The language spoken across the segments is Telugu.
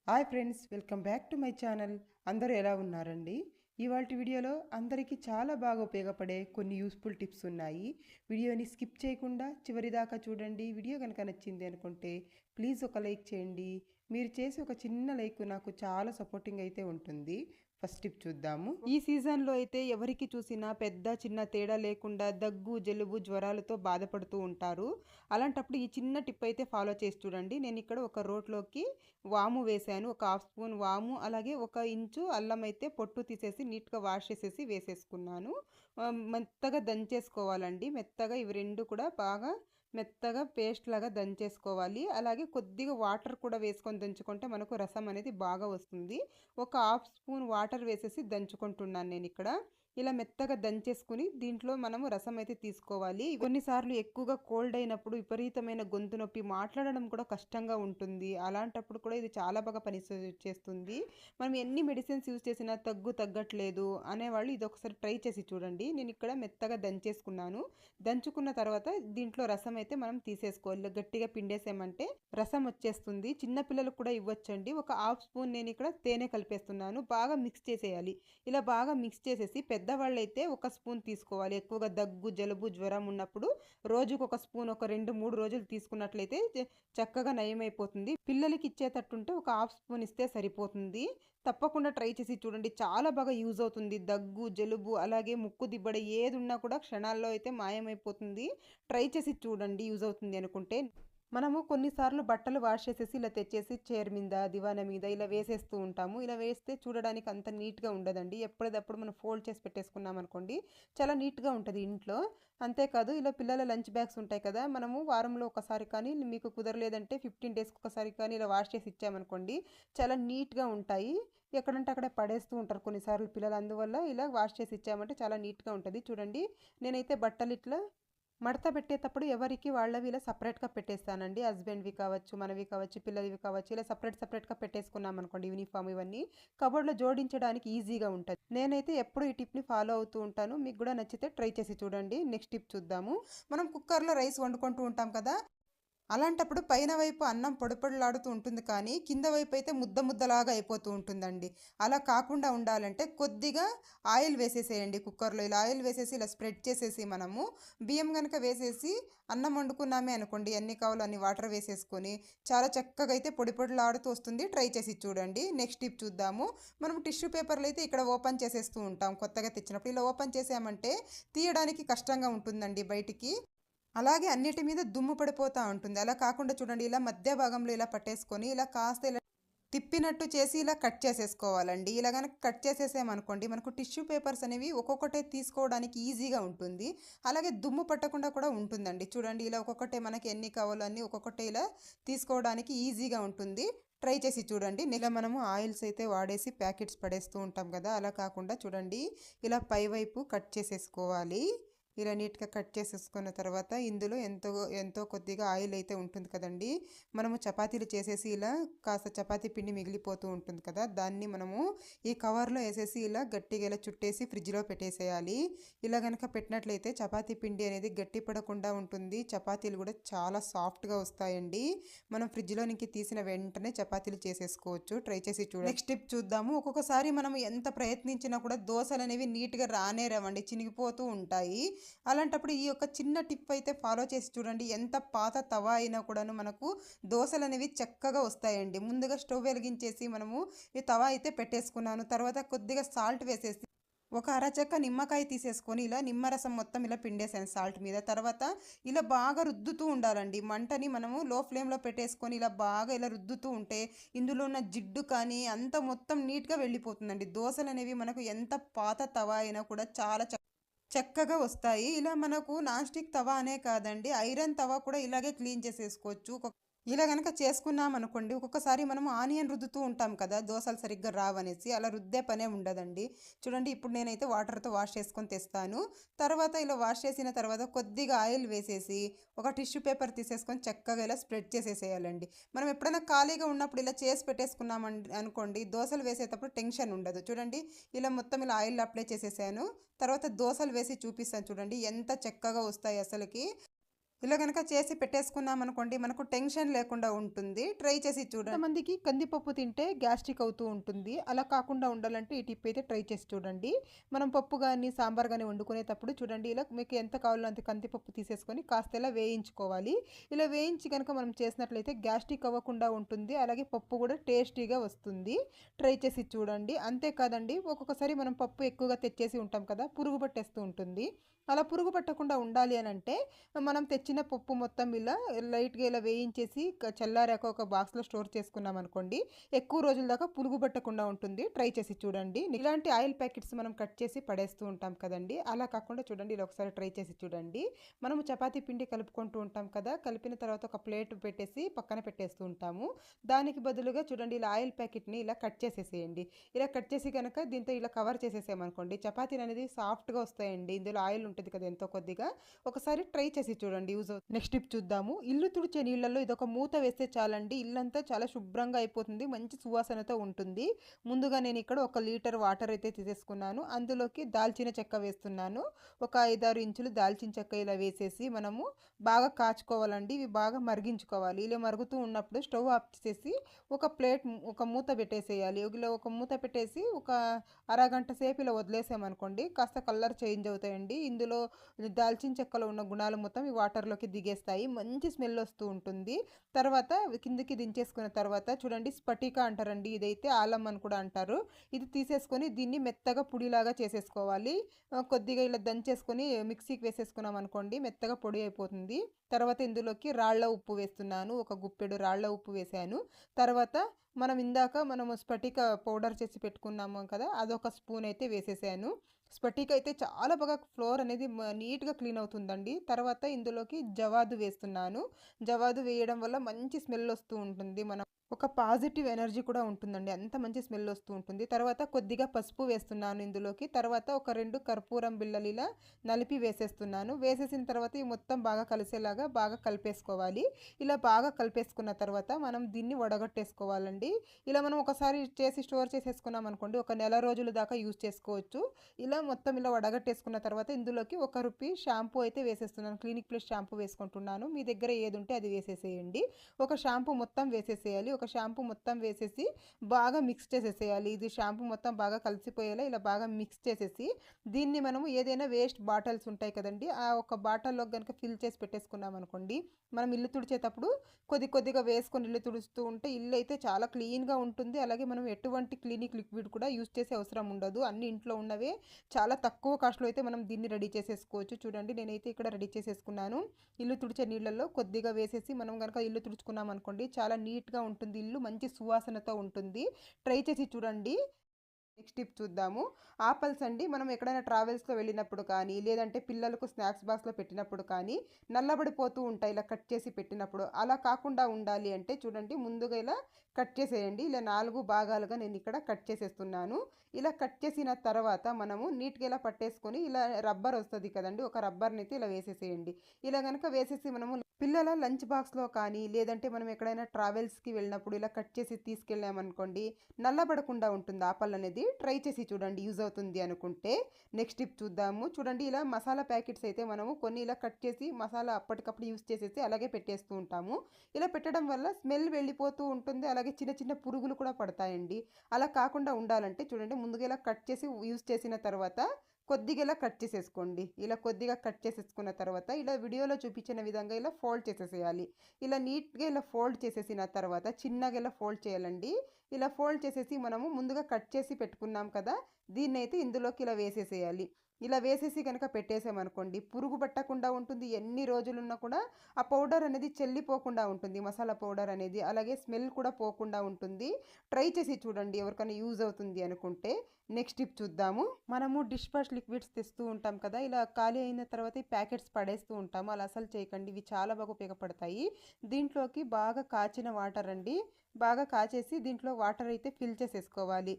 Hi friends, welcome back to my channel. అందరూ ఎలా ఉన్నారండి? ఇవాల్టి వీడియోలో అందరికీ చాలా బాగా ఉపయోగపడే కొన్ని యూస్ఫుల్ టిప్స్ ఉన్నాయి. వీడియోని స్కిప్ చేయకుండా చివరి దాకా చూడండి. వీడియో కనుక నచ్చింది అనుకుంటే ప్లీజ్ ఒక లైక్ చేయండి. మీరు చేసి ఒక చిన్న లైక్ నాకు చాలా సపోర్టింగ్ అయితే ఉంటుంది. ఫస్ట్ టిప్ చూద్దాము. ఈ సీజన్లో అయితే ఎవరికి చూసినా పెద్ద చిన్న తేడా లేకుండా దగ్గు, జలుబు, జ్వరాలతో బాధపడుతూ ఉంటారు. అలాంటప్పుడు ఈ చిన్న టిప్ అయితే ఫాలో చేసి చూడండి. నేను ఇక్కడ ఒక రోట్లోకి వాము వేసాను. ఒక హాఫ్ స్పూన్ వాము, అలాగే 1 ఇంచు అల్లం అయితే పొట్టు తీసేసి నీట్గా వాష్ చేసేసి వేసేసుకున్నాను. మెత్తగా దంచేసుకోవాలండి. మెత్తగా ఇవి రెండు కూడా బాగా మెత్తగా పేస్ట్ లాగా దంచేసుకోవాలి. అలాగే కొద్దిగా వాటర్ కూడా వేసుకొని దంచుకుంటే మనకు రసం అనేది బాగా వస్తుంది. ఒక హాఫ్ స్పూన్ వాటర్ వేసేసి దంచుకుంటున్నాను నేను ఇక్కడ. ఇలా మెత్తగా దంచేసుకుని దీంట్లో మనము రసం అయితే తీసుకోవాలి. కొన్నిసార్లు ఎక్కువగా కోల్డ్ అయినప్పుడు విపరీతమైన గొంతు నొప్పి, మాట్లాడడం కూడా కష్టంగా ఉంటుంది. అలాంటప్పుడు కూడా ఇది చాలా బాగా చేస్తుంది. మనం ఎన్ని మెడిసిన్స్ యూజ్ చేసినా తగ్గట్లేదు అనేవాళ్ళు ఇది ఒకసారి ట్రై చేసి చూడండి. నేను ఇక్కడ మెత్తగా దంచేసుకున్నాను. దంచుకున్న తర్వాత దీంట్లో రసం అయితే మనం తీసేసుకోవాలి. గట్టిగా పిండేసామంటే రసం వచ్చేస్తుంది. చిన్నపిల్లలకు కూడా ఇవ్వచ్చండి. ఒక హాఫ్ స్పూన్ నేను ఇక్కడ తేనె కలిపేస్తున్నాను. బాగా మిక్స్ చేసేయాలి. ఇలా బాగా మిక్స్ చేసేసి పెద్దవాళ్ళు అయితే 1 స్పూన్ తీసుకోవాలి. ఎక్కువగా దగ్గు, జలుబు, జ్వరం ఉన్నప్పుడు రోజుకు 1 స్పూన్ ఒక 2-3 రోజులు తీసుకున్నట్లయితే చక్కగా నయమైపోతుంది. పిల్లలకి ఇచ్చేటట్టుంటే ఒక హాఫ్ స్పూన్ ఇస్తే సరిపోతుంది. తప్పకుండా ట్రై చేసి చూడండి. చాలా బాగా యూజ్ అవుతుంది. దగ్గు, జలుబు, అలాగే ముక్కు దిబ్బడ ఏది ఉన్నా కూడా క్షణాల్లో అయితే మాయమైపోతుంది. ట్రై చేసి చూడండి యూజ్ అవుతుంది అనుకుంటే. మనము కొన్నిసార్లు బట్టలు వాష్ చేసేసి ఇలా తెచ్చేసి చైర్ మీద, దివానా మీద ఇలా వేసేస్తూ ఉంటాము. ఇలా వేస్తే చూడడానికి అంత నీట్గా ఉండదండి. ఎప్పటిదప్పుడు మనం ఫోల్డ్ చేసి పెట్టేసుకున్నాం అనుకోండి, చాలా నీట్గా ఉంటుంది ఇంట్లో. అంతేకాదు ఇలా పిల్లల లంచ్ బ్యాగ్స్ ఉంటాయి కదా, మనము వారంలో ఒకసారి కానీ, మీకు కుదరలేదంటే 15 డేస్కి ఒకసారి కానీ ఇలా వాష్ చేసి ఇచ్చామనుకోండి, చాలా నీట్గా ఉంటాయి. ఎక్కడంటే అక్కడ పడేస్తూ ఉంటారు కొన్నిసార్లు పిల్లలు. అందువల్ల ఇలా వాష్ చేసి ఇచ్చామంటే చాలా నీట్గా ఉంటుంది. చూడండి, నేనైతే బట్టలు ఇట్లా మడత పెట్టేటప్పుడు ఎవరికి వాళ్ళవి ఇలా సపరేట్గా పెట్టేస్తానండి. హస్బెండ్వి కావచ్చు, మనవి కావచ్చు, పిల్లలవి కావచ్చు, ఇలా సపరేట్గా పెట్టేసుకున్నాం అనుకోండి. యూనిఫామ్ ఇవన్నీ కబోర్డ్లో జోడించడానికి ఈజీగా ఉంటుంది. నేనైతే ఎప్పుడు ఈ టిప్ని ఫాలో అవుతూ ఉంటాను. మీకు కూడా నచ్చితే ట్రై చేసి చూడండి. నెక్స్ట్ టిప్ చూద్దాము. మనం కుక్కర్లో రైస్ వండుకుంటూ ఉంటాం కదా, అలాంటప్పుడు పైన వైపు అన్నం పొడిపొడిలాడుతూ ఉంటుంది, కానీ కింద వైపు అయితే ముద్దలాగా అయిపోతూ ఉంటుందండి. అలా కాకుండా ఉండాలంటే కొద్దిగా ఆయిల్ వేసేసేయండి కుక్కర్లో. ఇలా ఆయిల్ వేసేసి ఇలా స్ప్రెడ్ చేసేసి మనము బియ్యం కనుక వేసేసి అన్నం వండుకున్నామే అనుకోండి, ఎన్ని కావాలో అన్ని వాటర్ వేసేసుకొని చాలా చక్కగా అయితే పొడిలాడుతూ వస్తుంది. ట్రై చేసి చూడండి. నెక్స్ట్ టిప్ చూద్దాము. మనం టిష్యూ పేపర్లు అయితే ఇక్కడ ఓపెన్ చేసేస్తూ ఉంటాం కొత్తగా తెచ్చినప్పుడు. ఇలా ఓపెన్ చేసామంటే తీయడానికి కష్టంగా ఉంటుందండి బయటికి. అలాగే అన్నిటి మీద దుమ్ము పడిపోతూ ఉంటుంది. అలా కాకుండా చూడండి, ఇలా మధ్య భాగంలో ఇలా పట్టేసుకొని ఇలా కాస్త ఇలా తిప్పినట్టు చేసి ఇలా కట్ చేసేసుకోవాలండి. ఇలా కనుక కట్ చేసేసామనుకోండి, మనకు టిష్యూ పేపర్స్ అనేవి ఒక్కొక్కటే తీసుకోవడానికి ఈజీగా ఉంటుంది. అలాగే దుమ్ము పట్టకుండా కూడా ఉంటుందండి. చూడండి, ఇలా ఒక్కొక్కటే మనకి ఎన్ని కావాలో అన్ని ఒక్కొక్కటే ఇలా తీసుకోవడానికి ఈజీగా ఉంటుంది. ట్రై చేసి చూడండి. ఇలా మనము ఆయిల్స్ అయితే వాడేసి ప్యాకెట్స్ పడేస్తూ ఉంటాం కదా, అలా కాకుండా చూడండి ఇలా పైవైపు కట్ చేసేసుకోవాలి. ఇలా నీట్గా కట్ చేసేసుకున్న తర్వాత ఇందులో ఎంతో కొద్దిగా ఆయిల్ అయితే ఉంటుంది కదండి. మనము చపాతీలు చేసేసి ఇలా కాస్త చపాతీ పిండి మిగిలిపోతూ ఉంటుంది కదా, దాన్ని మనము ఈ కవర్లో వేసేసి ఇలా గట్టిగా ఇలా చుట్టేసి ఫ్రిడ్జ్లో పెట్టేసేయాలి. ఇలా కనుక పెట్టినట్లయితే చపాతీ పిండి అనేది గట్టి పడకుండా ఉంటుంది. చపాతీలు కూడా చాలా సాఫ్ట్గా వస్తాయండి. మనం ఫ్రిడ్జ్లోనికి తీసిన వెంటనే చపాతీలు చేసేసుకోవచ్చు. ట్రై చేసి చూడండి. నెక్స్ట్ టిప్ చూద్దాము. ఒక్కొక్కసారి మనం ఎంత ప్రయత్నించినా కూడా దోశలు అనేవి నీట్గా రానేరవండి, చినిగిపోతూ ఉంటాయి. అలాంటప్పుడు ఈ యొక్క చిన్న టిప్ అయితే ఫాలో చేసి చూడండి. ఎంత పాత తవా అయినా కూడాను మనకు దోశలు అనేవి చక్కగా వస్తాయండి. ముందుగా స్టవ్ వెలిగించేసి మనము ఈ తవా అయితే పెట్టేసుకున్నాను. తర్వాత కొద్దిగా సాల్ట్ వేసేసి ఒక అరచెక్క నిమ్మకాయ తీసేసుకొని ఇలా నిమ్మరసం మొత్తం ఇలా పిండేసాను సాల్ట్ మీద. తర్వాత ఇలా బాగా రుద్దుతూ ఉండాలండి. మంటని మనము లో ఫ్లేమ్లో పెట్టేసుకొని ఇలా బాగా ఇలా రుద్దుతూ ఉంటే ఇందులో ఉన్న జిడ్డు కానీ అంత మొత్తం నీట్గా వెళ్ళిపోతుందండి. దోశలు అనేవి మనకు ఎంత పాత తవా అయినా కూడా చాలా చక్కగా వస్తాయి. ఇలా మనకు నాన్ స్టిక్ తవా అనే కాదండి, ఐరన్ తవా కూడా ఇలాగే క్లీన్ చేసేసుకోవచ్చు. ఇలా కనుక చేసుకున్నాం అనుకోండి, ఒక్కొక్కసారి మనము ఆనియన్ రుద్దుతూ ఉంటాం కదా దోశలు సరిగ్గా రావనేసి, అలా రుద్దే పనే ఉండదండి. చూడండి, ఇప్పుడు నేనైతే వాటర్తో వాష్ చేసుకొని తెస్తాను. తర్వాత ఇలా వాష్ చేసిన తర్వాత కొద్దిగా ఆయిల్ వేసేసి ఒక టిష్యూ పేపర్ తీసేసుకొని చక్కగా ఇలా స్ప్రెడ్ చేసేసేయాలండి. మనం ఎప్పుడైనా ఖాళీగా ఉన్నప్పుడు ఇలా చేసి పెట్టేసుకున్నామండి అనుకోండి, దోశలు వేసేటప్పుడు టెన్షన్ ఉండదు. చూడండి, ఇలా మొత్తం ఇలా ఆయిల్ అప్లై చేసేసాను. తర్వాత దోశలు వేసి చూపిస్తాను చూడండి, ఎంత చక్కగా వస్తాయి అసలుకి. ఇలా గనక చేసి పెట్టేసుకున్నాం అనుకోండి మనకు టెన్షన్ లేకుండా ఉంటుంది. ట్రై చేసి చూడండి. కొంతమందికి కందిపప్పు తింటే గ్యాస్ట్రిక్ అవుతూ ఉంటుంది. అలా కాకుండా ఉండాలంటే ఈ టిప్ అయితే ట్రై చేసి చూడండి. మనం పప్పు కానీ సాంబార్ కానీ వండుకునేటప్పుడు చూడండి ఇలా మీకు ఎంత కావాలో అంత కందిపప్పు తీసేసుకొని కాస్త ఇలా వేయించుకోవాలి. ఇలా వేయించి కనుక మనం చేసినట్లయితే గ్యాస్ట్రిక్ అవ్వకుండా ఉంటుంది. అలాగే పప్పు కూడా టేస్టీగా వస్తుంది. ట్రై చేసి చూడండి. అంతేకాదండి ఒక్కొక్కసారి మనం పప్పు ఎక్కువగా తెచ్చేసి ఉంటాం కదా, పురుగు పట్టేస్తూ ఉంటుంది. అలా పురుగు పట్టకుండా ఉండాలి అని అంటే మనం తెచ్చిన పప్పు మొత్తం ఇలా లైట్గా ఇలా వేయించేసి చల్లారాక ఒక బాక్స్లో స్టోర్ చేసుకున్నాం అనుకోండి, ఎక్కువ రోజుల దాకా పురుగు పట్టకుండా ఉంటుంది. ట్రై చేసి చూడండి. ఇలాంటి ఆయిల్ ప్యాకెట్స్ మనం కట్ చేసి పడేస్తూ ఉంటాం కదండి, అలా కాకుండా చూడండి ఇలా ఒకసారి ట్రై చేసి చూడండి. మనము చపాతీ పిండి కలుపుకుంటూ ఉంటాం కదా, కలిపిన తర్వాత ఒక ప్లేట్ పెట్టేసి పక్కన పెట్టేస్తూ ఉంటాము. దానికి బదులుగా చూడండి ఇలా ఆయిల్ ప్యాకెట్ని ఇలా కట్ చేసేసేయండి. ఇలా కట్ చేసి కనుక దీంతో ఇలా కవర్ చేసేసామనుకోండి, చపాతీలు అనేది సాఫ్ట్గా వస్తాయండి. ఇందులో ఆయిల్ ఉంటుంది కదా ఎంతో కొద్దిగా. ఒకసారి ట్రై చేసి చూడండి, యూజ్ అవుతుంది. నెక్స్ట్ టిప్ చూద్దాము. ఇల్లు తుడిచే నీళ్ళల్లో ఇదొక మూత వేస్తే చాలండి, ఇల్లంతా చాలా శుభ్రంగా అయిపోతుంది, మంచి సువాసనతో ఉంటుంది. ముందుగా నేను ఇక్కడ 1 లీటర్ వాటర్ అయితే తీసేసుకున్నాను. అందులోకి దాల్చిన చెక్క వేస్తున్నాను. ఒక 5-6 ఇంచులు దాల్చిన చెక్క ఇలా వేసేసి మనము బాగా కాచుకోవాలండి. ఇవి బాగా మరిగించుకోవాలి. ఇలా మరుగుతూ ఉన్నప్పుడు స్టవ్ ఆఫ్ చేసి ఒక ప్లేట్ ఒక మూత పెట్టేసేయాలి. ఇలా ఒక మూత పెట్టేసి ఒక అరగంట సేపు ఇలా వదిలేసామనుకోండి, కాస్త కలర్ చేంజ్ అవుతాయండి. ఇందులో దాల్చిన చెక్కలో ఉన్న గుణాలు మొత్తం ఈ వాటర్లోకి దిగేస్తాయి. మంచి స్మెల్ వస్తూ ఉంటుంది. తర్వాత కిందికి దించేసుకున్న తర్వాత చూడండి స్ఫటిక అంటారండి, ఇదైతే ఆలం అని కూడా అంటారు. ఇది తీసేసుకొని దీన్ని మెత్తగా పొడిలాగా చేసేసుకోవాలి. కొద్దిగా ఇలా దంచేసుకొని మిక్సీకి వేసేసుకున్నాం అనుకోండి, మెత్తగా పొడి అయిపోతుంది. తర్వాత ఇందులోకి రాళ్ళ ఉప్పు వేస్తున్నాను. ఒక గుప్పెడు రాళ్ళ ఉప్పు వేసాను. తర్వాత మనము స్ఫటిక పౌడర్ చేసి పెట్టుకున్నాము కదా, అదొక స్పూన్ అయితే వేసేసాను. స్ఫటిక అయితే చాలా బాగా ఫ్లోర్ అనేది నీట్గా క్లీన్ అవుతుందండి. తర్వాత ఇందులోకి జవాదు వేస్తున్నాను. జవాదు వేయడం వల్ల మంచి స్మెల్ వస్తూ ఉంటుంది. మనం ఒక పాజిటివ్ ఎనర్జీ కూడా ఉంటుందండి, అంత మంచి స్మెల్ వస్తూ ఉంటుంది. తర్వాత కొద్దిగా పసుపు వేస్తున్నాను ఇందులోకి. తర్వాత ఒక 2 కర్పూరం బిళ్ళలు ఇలా నలిపి వేసేస్తున్నాను. వేసేసిన తర్వాత ఈ మొత్తం బాగా కలిసేలాగా బాగా కలిపేసుకోవాలి. ఇలా బాగా కలిపేసుకున్న తర్వాత మనం దీన్ని వడగట్టేసుకోవాలండి. ఇలా మనం ఒకసారి చేసి స్టోర్ చేసేసుకున్నాం అనుకోండి, ఒక నెల రోజుల దాకా యూజ్ చేసుకోవచ్చు. ఇలా మొత్తం ఇలా వడగట్టేసుకున్న తర్వాత ఇందులోకి ₹1 షాంపూ అయితే వేసేస్తున్నాను. క్లినిక్ ప్లస్ షాంపూ వేసుకుంటున్నాను. మీ దగ్గర ఏది ఉంటే అది వేసేసేయండి. ఒక షాంపూ మొత్తం వేసేసేయాలి. ఒక షాంపూ మొత్తం వేసేసి బాగా మిక్స్ చేసేసేయాలి. ఇది షాంపూ మొత్తం బాగా కలిసిపోయేలా ఇలా బాగా మిక్స్ చేసేసి దీన్ని మనము ఏదైనా వేస్ట్ బాటిల్స్ ఉంటాయి కదండి, ఆ ఒక బాటిల్లో కనుక ఫిల్ చేసి పెట్టేసుకున్నాం అనుకోండి, మనం ఇల్లు తుడిచేటప్పుడు కొద్దిగా వేసుకొని ఇల్లు తుడుస్తూ ఉంటే ఇల్లు అయితే చాలా క్లీన్గా ఉంటుంది. అలాగే మనం ఎటువంటి క్లినిక్ లిక్విడ్ కూడా యూజ్ చేసే అవసరం ఉండదు. అన్ని ఇంట్లో ఉన్నవే చాలా తక్కువ కాస్ట్లో అయితే మనం దీన్ని రెడీ చేసేసుకోవచ్చు. చూడండి నేనైతే ఇక్కడ రెడీ చేసేసుకున్నాను. ఇల్లు తుడిచే నీళ్ళల్లో కొద్దిగా వేసేసి మనం కనుక ఇల్లు తుడుచుకున్నాం అనుకోండి, చాలా నీట్గా ఉంటుంది, ఇల్లు మంచి సువాసనతో ఉంటుంది. ట్రై చేసి చూడండి. నెక్స్ట్ టిప్ చూద్దాము. ఆపిల్స్ అండి, మనం ఎక్కడైనా ట్రావెల్స్లో వెళ్ళినప్పుడు కానీ లేదంటే పిల్లలకు స్నాక్స్ బాక్స్లో పెట్టినప్పుడు కానీ నల్లబడిపోతూ ఉంటాయి ఇలా కట్ చేసి పెట్టినప్పుడు. అలా కాకుండా ఉండాలి అంటే చూడండి ముందుగా ఇలా కట్ చేసేయండి. ఇలా 4 భాగాలుగా నేను ఇక్కడ కట్ చేసేస్తున్నాను. ఇలా కట్ చేసిన తర్వాత మనము నీట్గా ఇలా పట్టేసుకొని ఇలా రబ్బర్ వస్తుంది కదండి, ఒక రబ్బర్ని అయితే ఇలా వేసేసేయండి. ఇలా కనుక వేసేసి మనము పిల్లల లంచ్ బాక్స్లో కానీ లేదంటే మనం ఎక్కడైనా ట్రావెల్స్కి వెళ్ళినప్పుడు ఇలా కట్ చేసి తీసుకెళ్ళామనుకోండి, నల్లబడకుండా ఉంటుంది ఆపల్ అనేది. ట్రై చేసి చూడండి, యూజ్ అవుతుంది అనుకుంటే. నెక్స్ట్ టిప్ చూద్దాము. చూడండి ఇలా మసాలా ప్యాకెట్స్ అయితే మనము కొన్ని ఇలా కట్ చేసి మసాలా అప్పటికప్పుడు యూజ్ చేసేసి అలాగే పెట్టేస్తూ ఉంటాము. ఇలా పెట్టడం వల్ల స్మెల్ వెళ్ళిపోతూ ఉంటుంది, అలాగే చిన్న చిన్న పురుగులు కూడా పడతాయండి. అలా కాకుండా ఉండాలంటే చూడండి ముందుగా ఇలా కట్ చేసి యూజ్ చేసిన తర్వాత కొద్దిగా ఇలా కట్ చేసేసుకోండి. ఇలా కొద్దిగా కట్ చేసేసుకున్న తర్వాత ఇలా వీడియోలో చూపించిన విధంగా ఇలా ఫోల్డ్ చేసేసేయాలి. ఇలా నీట్గా ఇలా ఫోల్డ్ చేసేసిన తర్వాత చిన్నగా ఇలా ఫోల్డ్ చేయాలండి. ఇలా ఫోల్డ్ చేసేసి మనము ముందుగా కట్ చేసి పెట్టుకున్నాం కదా, దీన్నైతే ఇందులోకి ఇలా వేసేసేయాలి. ఇలా వేసేసి కనుక పెట్టేసామనుకోండి, పురుగు పట్టకుండా ఉంటుంది. ఎన్ని రోజులున్నా కూడా ఆ పౌడర్ అనేది చెల్లిపోకుండా ఉంటుంది, మసాలా పౌడర్ అనేది. అలాగే స్మెల్ కూడా పోకుండా ఉంటుంది. ట్రై చేసి చూడండి, ఎవరికైనా యూజ్ అవుతుంది అనుకుంటే. నెక్స్ట్ టిప్ చూద్దాము. మనము డిష్ వాష్ లిక్విడ్స్ తెస్తూ ఉంటాం కదా, ఇలా ఖాళీ అయిన తర్వాత ఈ ప్యాకెట్స్ పడేస్తూ ఉంటాము. అలా అసలు చేయకండి, ఇవి చాలా బాగా ఉపయోగపడతాయి. దీంట్లోకి బాగా కాచిన వాటర్ అండి, బాగా కాచేసి దీంట్లో వాటర్ అయితే ఫిల్ చేసేసుకోవాలి.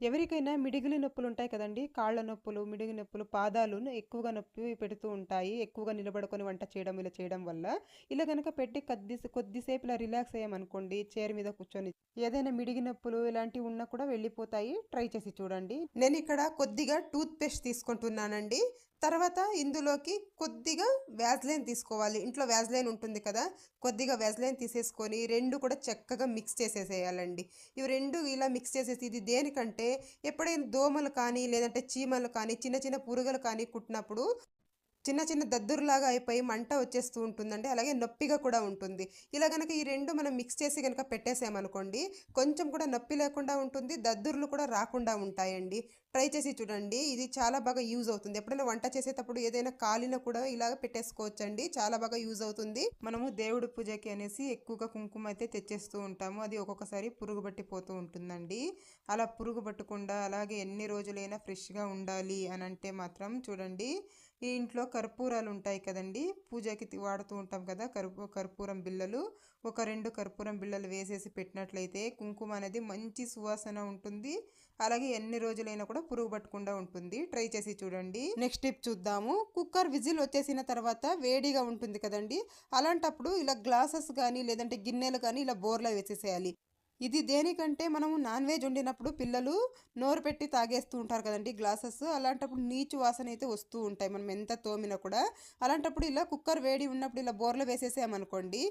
ఎవరికైనా మిడిగిలి నొప్పులు ఉంటాయి కదండి, కాళ్ళ నొప్పులు, మిడిగి నొప్పులు, పాదాలు ఎక్కువగా నొప్పి పెడుతూ ఉంటాయి, ఎక్కువగా నిలబడుకొని వంట చేయడం ఇలా చేయడం వల్ల. ఇలా కనుక పెట్టి కొద్దిసేపు ఇలా రిలాక్స్ అయ్యామనుకోండి, చైర్ మీద కూర్చొని, ఏదైనా మిడిగి నొప్పులు ఇలాంటివి ఉన్నా కూడా వెళ్ళిపోతాయి. ట్రై చేసి చూడండి. నేను ఇక్కడ కొద్దిగా టూత్ పేస్ట్ తీసుకుంటున్నానండి. తర్వాత ఇందులోకి కొద్దిగా వ్యాజ్లైన్ తీసుకోవాలి. ఇంట్లో వ్యాజ్లైన్ ఉంటుంది కదా, కొద్దిగా వ్యాజ్లైన్ తీసేసుకొని 2 కూడా చక్కగా మిక్స్ చేసేసేయాలండి. ఇవి 2 ఇలా మిక్స్ చేసేసి, ఇది దేనికంటే ఎప్పుడైనా దోమలు కానీ, లేదంటే చీమలు కానీ, చిన్న చిన్న పురుగులు కానీ కుట్టినప్పుడు చిన్న చిన్న దద్దురులాగా అయిపోయి మంట వచ్చేస్తూ ఉంటుందండి. అలాగే నొప్పిగా కూడా ఉంటుంది. ఇలా గనక ఈ 2 మనం మిక్స్ చేసి గనక పెట్టేసామనుకోండి, కొంచెం కూడా నొప్పి లేకుండా ఉంటుంది. దద్దుర్లు కూడా రాకుండా ఉంటాయండి. ట్రై చేసి చూడండి. ఇది చాలా బాగా యూజ్ అవుతుంది. ఎప్పుడైనా వంట చేసేటప్పుడు ఏదైనా కాలినా కూడా ఇలాగ పెట్టేసుకోవచ్చండి. చాలా బాగా యూజ్ అవుతుంది. మనము దేవుడి పూజకి అనేసి ఎక్కువగా కుంకుమ అయితే తెచ్చేస్తూ ఉంటాము. అది ఒక్కొక్కసారి పురుగు పట్టిపోతూ ఉంటుందండి. అలా పురుగు పట్టకుండా అలాగే ఎన్ని రోజులైనా ఫ్రెష్గా ఉండాలి అని అంటే మాత్రం చూడండి, ఈ ఇంట్లో కర్పూరాలు ఉంటాయి కదండి, పూజకి వాడుతూ ఉంటాం కదా, కర్పూరం బిళ్ళలు. ఒక 2 కర్పూరం బిళ్ళలు వేసేసి పెట్టినట్లయితే కుంకుమ అనేది మంచి సువాసన ఉంటుంది. అలాగే ఎన్ని రోజులైనా కూడా పురుగు పట్టకుండా ఉంటుంది. ట్రై చేసి చూడండి. నెక్స్ట్ టిప్ చూద్దాము. కుక్కర్ విజిల్ వచ్చేసిన తర్వాత వేడిగా ఉంటుంది కదండి, అలాంటప్పుడు ఇలా గ్లాసెస్ కానీ లేదంటే గిన్నెలు కానీ ఇలా బోర్లా వేసేసేయాలి. ఇది దేనికంటే మనము నాన్ వెజ్ వండినప్పుడు పిల్లలు నోరు పెట్టి తాగేస్తూ ఉంటారు కదండి గ్లాసెస్, అలాంటప్పుడు నీచు వాసన అయితే వస్తూ ఉంటాయి మనం ఎంత తోమినా కూడా. అలాంటప్పుడు ఇలా కుక్కర్ వేడి ఉన్నప్పుడు ఇలా బోర్లో వేసేసామనుకోండి,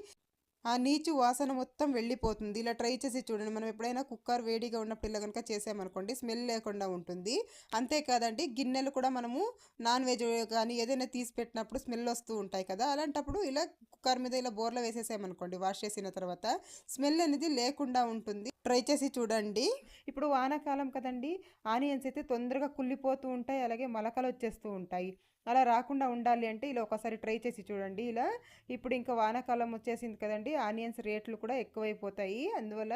ఆ నీచు వాసన మొత్తం వెళ్ళిపోతుంది. ఇలా ట్రై చేసి చూడండి. మనం ఎప్పుడైనా కుక్కర్ వేడిగా ఉన్నప్పుడు ఇలా కనుక చేసామనుకోండి, స్మెల్ లేకుండా ఉంటుంది. అంతేకాదండి, గిన్నెలు కూడా మనము నాన్ వెజ్ కానీ ఏదైనా తీసి పెట్టినప్పుడు స్మెల్ వస్తూ ఉంటాయి కదా, అలాంటప్పుడు ఇలా కుక్కర్ మీద ఇలా బోర్లో వేసేసామనుకోండి, వాష్ చేసిన తర్వాత స్మెల్ అనేది లేకుండా ఉంటుంది. ట్రై చేసి చూడండి. ఇప్పుడు వానాకాలం కదండి, ఆనియన్స్ అయితే తొందరగా కుళ్ళిపోతూ ఉంటాయి, అలాగే మొలకలు వచ్చేస్తూ ఉంటాయి. అలా రాకుండా ఉండాలి అంటే ఇలా ఒకసారి ట్రై చేసి చూడండి. ఇలా ఇప్పుడు ఇంకా వానాకాలం వచ్చేసింది కదండి, ఆనియన్స్ రేట్లు కూడా ఎక్కువైపోతాయి, అందువల్ల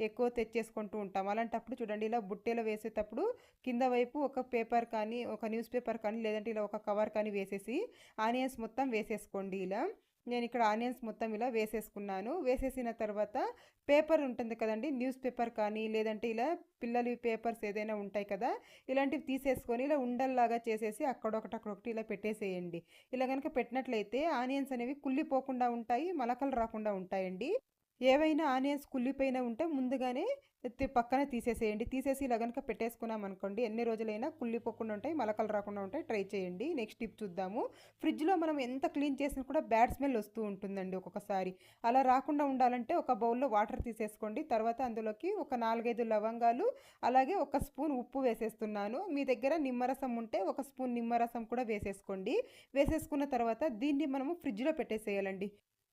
ఎక్కువ తెచ్చేసుకుంటూ ఉంటాం. అలాంటప్పుడు చూడండి, ఇలా బుట్టెలో వేసేటప్పుడు కింద వైపు ఒక పేపర్ కానీ, ఒక న్యూస్ పేపర్ కానీ, లేదంటే ఇలా ఒక కవర్ కానీ వేసేసి ఆనియన్స్ మొత్తం వేసేసుకోండి. ఇలా నేను ఇక్కడ ఆనియన్స్ మొత్తం ఇలా వేసేసుకున్నాను. వేసేసిన తర్వాత పేపర్ ఉంటుంది కదండి, న్యూస్ పేపర్ కానీ లేదంటే ఇలా పిల్లలు పేపర్స్ ఏదైనా ఉంటాయి కదా, ఇలాంటివి తీసేసుకొని ఇలా ఉండల్లాగా చేసేసి అక్కడొకటి ఇలా పెట్టేసేయండి. ఇలా కనుక పెట్టినట్లయితే ఆనియన్స్ అనేవి కుళ్ళిపోకుండా ఉంటాయి, మలకలు రాకుండా ఉంటాయండి. ఏవైనా ఆనియన్స్ కుళ్ళిపోయినా ఉంటే ముందుగానే పక్కన తీసేసేయండి. తీసేసి ఇలా కనుక పెట్టేసుకున్నాం అనుకోండి, ఎన్ని రోజులైనా కుళ్ళిపోకుండా ఉంటాయి, మలకలు రాకుండా ఉంటాయి. ట్రై చేయండి. నెక్స్ట్ టిప్ చూద్దాము. ఫ్రిడ్జ్లో మనం ఎంత క్లీన్ చేసినా కూడా బ్యాడ్ స్మెల్ వస్తూ ఉంటుందండి ఒక్కొక్కసారి. అలా రాకుండా ఉండాలంటే ఒక బౌల్లో వాటర్ తీసేసుకోండి. తర్వాత అందులోకి ఒక 4-5 లవంగాలు, అలాగే ఒక స్పూన్ ఉప్పు వేసేస్తున్నాను. మీ దగ్గర నిమ్మరసం ఉంటే ఒక స్పూన్ నిమ్మరసం కూడా వేసేసుకోండి. వేసేసుకున్న తర్వాత దీన్ని మనము ఫ్రిడ్జ్లో పెట్టేసేయాలండి.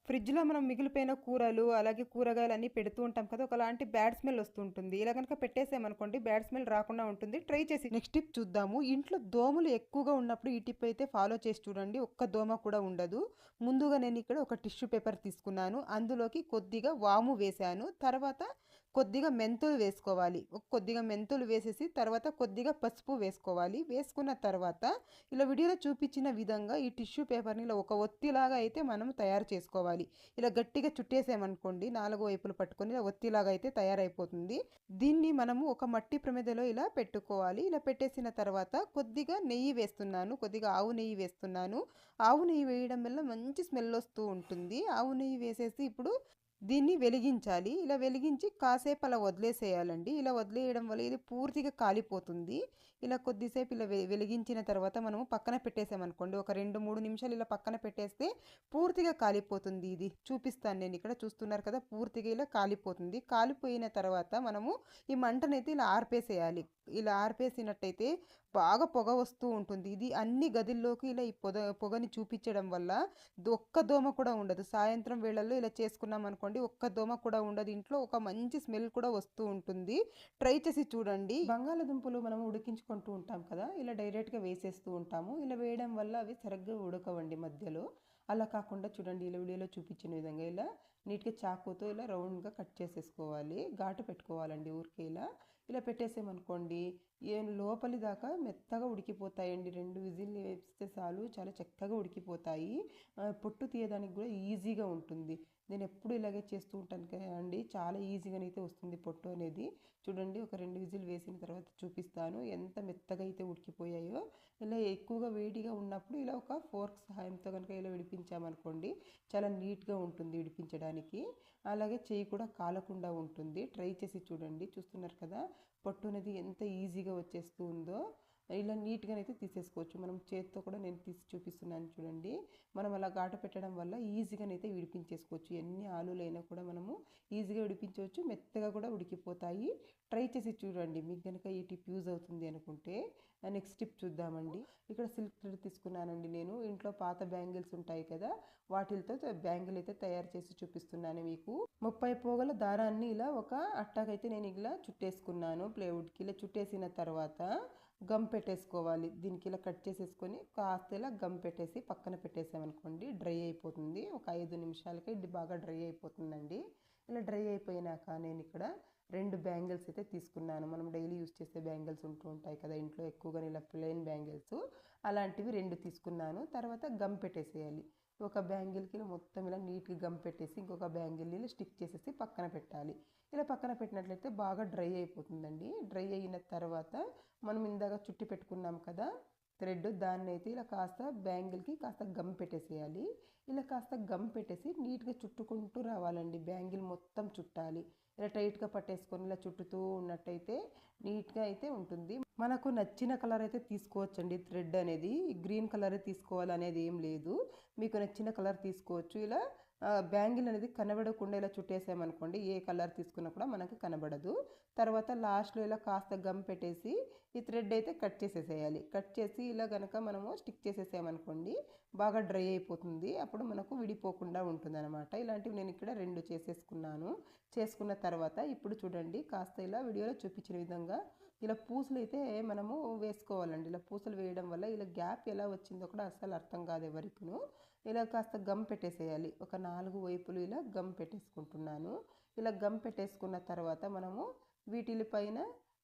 ఫ్రిడ్జ్లో మనం మిగిలిపోయిన కూరలు అలాగే కూరగాయలు అన్నీ పెడుతూ ఉంటాం కదా, ఒకలాంటి బ్యాడ్ స్మెల్ వస్తుంటుంది. ఇలా కనుక పెట్టేసామనుకోండి, బ్యాడ్ స్మెల్ రాకుండా ఉంటుంది. ట్రై చేసి నెక్స్ట్ టిప్ చూద్దాము. ఇంట్లో దోమలు ఎక్కువగా ఉన్నప్పుడు ఈ టిప్ అయితే ఫాలో చేసి చూడండి, ఒక్క దోమ కూడా ఉండదు. ముందుగా నేను ఇక్కడ ఒక టిష్యూ పేపర్ తీసుకున్నాను, అందులోకి కొద్దిగా వాము వేశాను, తర్వాత కొద్దిగా మెంతులు వేసుకోవాలి. కొద్దిగా మెంతులు వేసేసి తర్వాత కొద్దిగా పసుపు వేసుకోవాలి. వేసుకున్న తర్వాత ఇలా వీడియోలో చూపించిన విధంగా ఈ టిష్యూ పేపర్ని ఇలా ఒక ఒత్తిలాగా అయితే మనం తయారు చేసుకోవాలి. ఇలా గట్టిగా చుట్టేసామనుకోండి, 4 వైపులు పట్టుకొని ఇలా ఒత్తిలాగా అయితే తయారైపోతుంది. దీన్ని మనము ఒక మట్టి ప్రమిదలో ఇలా పెట్టుకోవాలి. ఇలా పెట్టేసిన తర్వాత కొద్దిగా నెయ్యి వేస్తున్నాను, కొద్దిగా ఆవు నెయ్యి వేస్తున్నాను. ఆవు నెయ్యి వేయడం వల్ల మంచి స్మెల్ వస్తూ ఉంటుంది. ఆవు నెయ్యి వేసేసి ఇప్పుడు దీన్ని వెలిగించాలి. ఇలా వెలిగించి కాసేపు అలా వదిలేసేయాలండి. ఇలా వదిలేయడం వల్ల ఇది పూర్తిగా కాలిపోతుంది. ఇలా కొద్దిసేపు ఇలా వెలిగించిన తర్వాత మనము పక్కన పెట్టేసామనుకోండి, ఒక 2-3 నిమిషాలు ఇలా పక్కన పెట్టేస్తే పూర్తిగా కాలిపోతుంది. ఇది చూపిస్తాను నేను ఇక్కడ, చూస్తున్నారు కదా, పూర్తిగా ఇలా కాలిపోతుంది. కాలిపోయిన తర్వాత మనము ఈ మంటనైతే ఇలా ఆర్పేసేయాలి. ఇలా ఆర్పేసినట్టయితే బాగా పొగ వస్తూ ఉంటుంది. ఇది అన్ని గదుల్లోకి ఇలా ఈ పొగని చూపించడం వల్ల ఒక్క దోమ కూడా ఉండదు. సాయంత్రం వేళల్లో ఇలా చేసుకున్నాం అనుకోండి, ఒక్క దోమ కూడా ఉండదు. ఇంట్లో ఒక మంచి స్మెల్ కూడా వస్తూ ఉంటుంది. ట్రై చేసి చూడండి. బంగాళదుంపలు మనం ఉడికించుకుంటూ ఉంటాం కదా, ఇలా డైరెక్ట్గా వేసేస్తూ ఉంటాము. ఇలా వేయడం వల్ల అవి సరిగ్గా ఉడకవండి మధ్యలో. అలా కాకుండా చూడండి, ఇలా వీడియోలో చూపించిన విధంగా ఇలా నీట్గా చాకుతో ఇలా రౌండ్గా కట్ చేసేసుకోవాలి. ఘాటు పెట్టుకోవాలండి ఊరికే ఇలా. ఇలా పెట్టేసామనుకోండి, ఏం లోపలి దాకా మెత్తగా ఉడికిపోతాయండి. 2 విజిల్లు వేస్తే చాలు, చాలా చక్కగా ఉడికిపోతాయి. పొట్టు తీయడానికి కూడా ఈజీగా ఉంటుంది. నేను ఎప్పుడు ఇలాగే చేస్తూ ఉంటాను కదండి, చాలా ఈజీగానైతే వస్తుంది పొట్టు అనేది. చూడండి, ఒక 2 విజిల్ వేసిన తర్వాత చూపిస్తాను ఎంత మెత్తగా అయితే ఉడికిపోయాయో. ఇలా ఎక్కువగా వేడిగా ఉన్నప్పుడు ఇలా ఒక ఫోర్క్ సహాయంతో కనుక ఇలా విడిపించామనుకోండి, చాలా నీట్గా ఉంటుంది విడిపించడానికి. అలాగే చెయ్యి కూడా కాలకుండా ఉంటుంది. ట్రై చేసి చూడండి. చూస్తున్నారు కదా, పొట్టు అనేది ఎంత ఈజీగా వచ్చేస్తూ ఉందో. ఇలా నీట్గా అయితే తీసేసుకోవచ్చు. మనం చేతితో కూడా నేను తీసి చూపిస్తున్నాను చూడండి. మనం అలా ఘాట పెట్టడం వల్ల ఈజీగానైతే విడిపించేసుకోవచ్చు. ఎన్ని ఆలులైనా కూడా మనము ఈజీగా విడిపించవచ్చు, మెత్తగా కూడా ఉడికిపోతాయి. ట్రై చేసి చూడండి. మీకు కనుక ఈ టిప్ యూజ్ అవుతుంది అనుకుంటే. నెక్స్ట్ టిప్ చూద్దామండి. ఇక్కడ సిల్క్ థ్రెడ్ తీసుకున్నానండి నేను. ఇంట్లో పాత బ్యాంగిల్స్ ఉంటాయి కదా, వాటితో బ్యాంగిల్ అయితే తయారు చేసి చూపిస్తున్నాను మీకు. 30 పోగల దారాన్ని ఇలా ఒక అట్టాకైతే నేను ఇలా చుట్టేసుకున్నాను. ప్లేవుడ్కి ఇలా చుట్టేసిన తర్వాత గమ్ పెట్టేసుకోవాలి. దీనికి ఇలా కట్ చేసేసుకొని కాస్త ఇలా గమ్ పెట్టేసి పక్కన పెట్టేసామనుకోండి, డ్రై అయిపోతుంది. ఒక 5 నిమిషాలకి ఇది బాగా డ్రై అయిపోతుందండి. ఇలా డ్రై అయిపోయినాక నేను ఇక్కడ 2 బ్యాంగిల్స్ అయితే తీసుకున్నాను. మనం డైలీ యూజ్ చేసే బ్యాంగిల్స్ ఉంటూ ఉంటాయి కదా ఇంట్లో, ఎక్కువగా ఇలా ప్లెయిన్ బ్యాంగిల్స్ అలాంటివి 2 తీసుకున్నాను. తర్వాత గమ్ పెట్టేసేయాలి. ఒక బ్యాంగిల్కి ఇలా మొత్తం ఇలా నీట్గా గమ్ పెట్టేసి ఇంకొక బ్యాంగిల్ని ఇలా స్టిక్ చేసేసి పక్కన పెట్టాలి. ఇలా పక్కన పెట్టినట్లయితే బాగా డ్రై అయిపోతుందండి. డ్రై అయిన తర్వాత మనం ఇందాక చుట్టి పెట్టుకున్నాం కదా థ్రెడ్, దాన్ని అయితే ఇలా కాస్త బ్యాంగిల్కి కాస్త గమ్ పెట్టేసేయాలి. ఇలా కాస్త గమ్ పెట్టేసి నీట్గా చుట్టుకుంటూ రావాలండి. బ్యాంగిల్ మొత్తం చుట్టాలి. ఇలా టైట్గా పట్టేసుకొని ఇలా చుట్టుతూ ఉన్నట్టయితే నీట్గా అయితే ఉంటుంది. మనకు నచ్చిన కలర్ అయితే తీసుకోవచ్చండి. థ్రెడ్ అనేది గ్రీన్ కలర్ తీసుకోవాలనేది ఏం లేదు, మీకు నచ్చిన కలర్ తీసుకోవచ్చు. ఇలా బ్యాంగిల్ అనేది కనబడకుండా ఇలా చుట్టేసామనుకోండి, ఏ కలర్ తీసుకున్నా కూడా మనకు కనబడదు. తర్వాత లాస్ట్లో ఇలా కాస్త గమ్ పెట్టేసి ఈ థ్రెడ్ అయితే కట్ చేసేసేయాలి. కట్ చేసి ఇలా కనుక మనము స్టిక్ చేసేసామనుకోండి బాగా డ్రై అయిపోతుంది. అప్పుడు మనకు విడిపోకుండా ఉంటుంది అనమాట. ఇలాంటివి నేను ఇక్కడ 2 చేసేసుకున్నాను. చేసుకున్న తర్వాత ఇప్పుడు చూడండి, కాస్త ఇలా వీడియోలో చూపించిన విధంగా ఇలా పూసలు అయితే మనము వేసుకోవాలండి. ఇలా పూసలు వేయడం వల్ల ఇలా గ్యాప్ ఎలా వచ్చిందో కూడా అస్సలు అర్థం కాదు ఎవరికిను. ఇలా కాస్త గమ్ పెట్టేసేయాలి. ఒక 4 వైపులు ఇలా గమ్ పెట్టేసుకుంటున్నాను. ఇలా గమ్ పెట్టేసుకున్న తర్వాత మనము వీటిపైన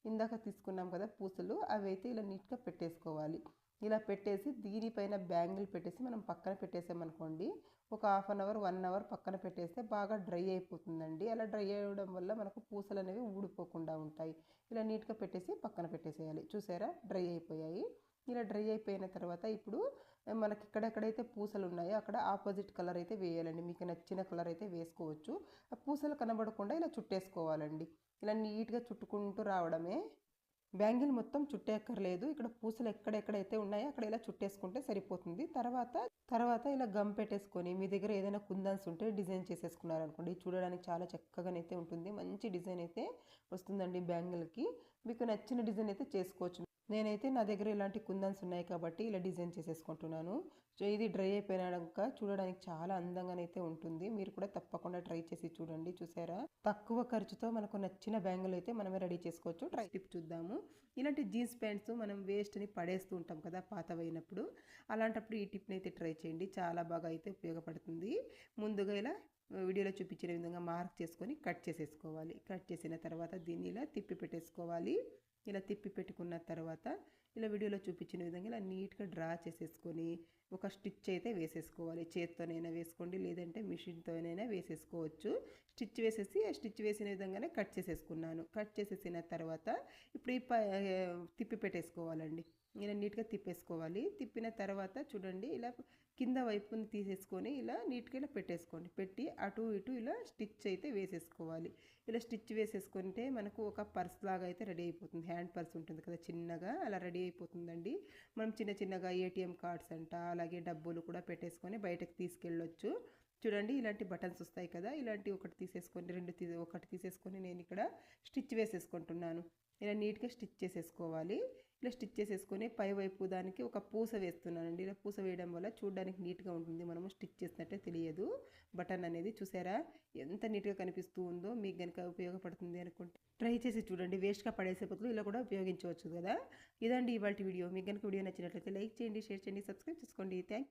ఇందాక తీసుకున్నాం కదా పూసలు, అవి అయితే ఇలా నీట్గా పెట్టేసుకోవాలి. ఇలా పెట్టేసి దీనిపైన బ్యాంగిల్ పెట్టేసి మనం పక్కన పెట్టేసామనుకోండి, ఒక 1/2 అవర్ 1 అవర్ పక్కన పెట్టేస్తే బాగా డ్రై అయిపోతుందండి. అలా డ్రై అవ్వడం వల్ల మనకు పూసలు అనేవి ఊడిపోకుండా ఉంటాయి. ఇలా నీట్గా పెట్టేసి పక్కన పెట్టేసేయాలి. చూసారా, డ్రై అయిపోయాయి. ఇలా డ్రై అయిపోయిన తర్వాత ఇప్పుడు మనకి ఎక్కడెక్కడైతే పూసలు ఉన్నాయో అక్కడ ఆపోజిట్ కలర్ అయితే వేయాలండి. మీకు నచ్చిన కలర్ అయితే వేసుకోవచ్చు. ఆ పూసలు కనబడకుండా ఇలా చుట్టేసుకోవాలండి. ఇలా నీట్గా చుట్టుకుంటూ రావడమే. బ్యాంగిల్ మొత్తం చుట్టేక్కర్లేదు. ఇక్కడ పూసలు ఎక్కడెక్కడైతే ఉన్నాయో అక్కడ ఇలా చుట్టేసుకుంటే సరిపోతుంది. తర్వాత ఇలా గమ్ పెట్టేసుకొని మీ దగ్గర ఏదైనా కుందన్స్ ఉంటే డిజైన్ చేసేసుకున్నారనుకోండి, చూడడానికి చాలా చక్కగానైతే ఉంటుంది. మంచి డిజైన్ అయితే వస్తుందండి బ్యాంగిల్కి. మీకు నచ్చిన డిజైన్ అయితే చేసుకోవచ్చు. నేనైతే నా దగ్గర ఇలాంటి కుందన్స్ ఉన్నాయి కాబట్టి ఇలా డిజైన్ చేసేసుకుంటున్నాను. సో ఇది డ్రై అయిపోయినాక చూడడానికి చాలా అందంగానైతే ఉంటుంది. మీరు కూడా తప్పకుండా ట్రై చేసి చూడండి. చూసారా, తక్కువ ఖర్చుతో మనకు నచ్చిన బ్యాంగిల్ అయితే మనమే రెడీ చేసుకోవచ్చు. ట్రై టిప్ చూద్దాము. ఇలాంటి జీన్స్ ప్యాంట్స్ మనం వేస్ట్ అని పడేస్తూ ఉంటాం కదా పాతవైనప్పుడు, అలాంటప్పుడు ఈ టిప్ని అయితే ట్రై చేయండి. చాలా బాగా అయితే ఉపయోగపడుతుంది. ముందుగా ఇలా వీడియోలో చూపించిన విధంగా మార్క్ చేసుకొని కట్ చేసేసుకోవాలి. కట్ చేసిన తర్వాత దీన్ని ఇలా తిప్పి పెట్టేసుకోవాలి. ఇలా తిప్పి పెట్టుకున్న తర్వాత ఇలా వీడియోలో చూపించిన విధంగా ఇలా నీట్గా డ్రా చేసేసుకొని ఒక స్టిచ్ అయితే వేసేసుకోవాలి. చేత్తోనైనా వేసుకోండి, లేదంటే మిషన్తోనైనా వేసేసుకోవచ్చు. స్టిచ్ వేసేసి ఆ స్టిచ్ వేసిన విధంగానే కట్ చేసేసుకున్నాను. కట్ చేసేసిన తర్వాత ఇప్పుడు తిప్పి పెట్టేసుకోవాలండి. ఇలా నీట్గా తిప్పేసుకోవాలి. తిప్పిన తర్వాత చూడండి, ఇలా కింద వైపుని తీసేసుకొని ఇలా నీట్గా ఇలా పెట్టేసుకోండి. పెట్టి అటు ఇటు ఇలా స్టిచ్ అయితే వేసేసుకోవాలి. ఇలా స్టిచ్ వేసేసుకుంటే మనకు ఒక పర్స్ లాగా అయితే రెడీ అయిపోతుంది. హ్యాండ్ పర్స్ ఉంటుంది కదా చిన్నగా, అలా రెడీ అయిపోతుందండి. మనం చిన్నగా ఏటీఎం కార్డ్స్ అంట, అలాగే డబ్బులు కూడా పెట్టేసుకొని బయటకు తీసుకెళ్ళొచ్చు. చూడండి, ఇలాంటి బటన్స్ వస్తాయి కదా, ఇలాంటి ఒకటి తీసేసుకొని ఒకటి తీసేసుకొని నేను ఇక్కడ స్టిచ్ వేసేసుకుంటున్నాను. ఇలా నీట్గా స్టిచ్ చేసేసుకోవాలి. ఇలా స్టిచ్ చేసేసుకొని పై వైపు దానికి ఒక పూస వేస్తున్నానండి. ఇలా పూస వేయడం వల్ల చూడడానికి నీట్గా ఉంటుంది. మనము స్టిచ్ చేసినట్టే తెలియదు. బటన్ అనేది చూసారా ఎంత నీట్గా కనిపిస్తూ ఉందో. మీకు కనుక ఉపయోగపడుతుంది అనుకుంటే ట్రై చేసి చూడండి. వేస్ట్గా పడేసే బదులు ఇలా కూడా ఉపయోగించవచ్చు కదా. ఇదండి ఇవాళ వీడియో. మీకు కనుక వీడియో నచ్చినట్లయితే లైక్ చేయండి, షేర్ చేయండి, సబ్స్క్రైబ్ చేసుకోండి. Thank you.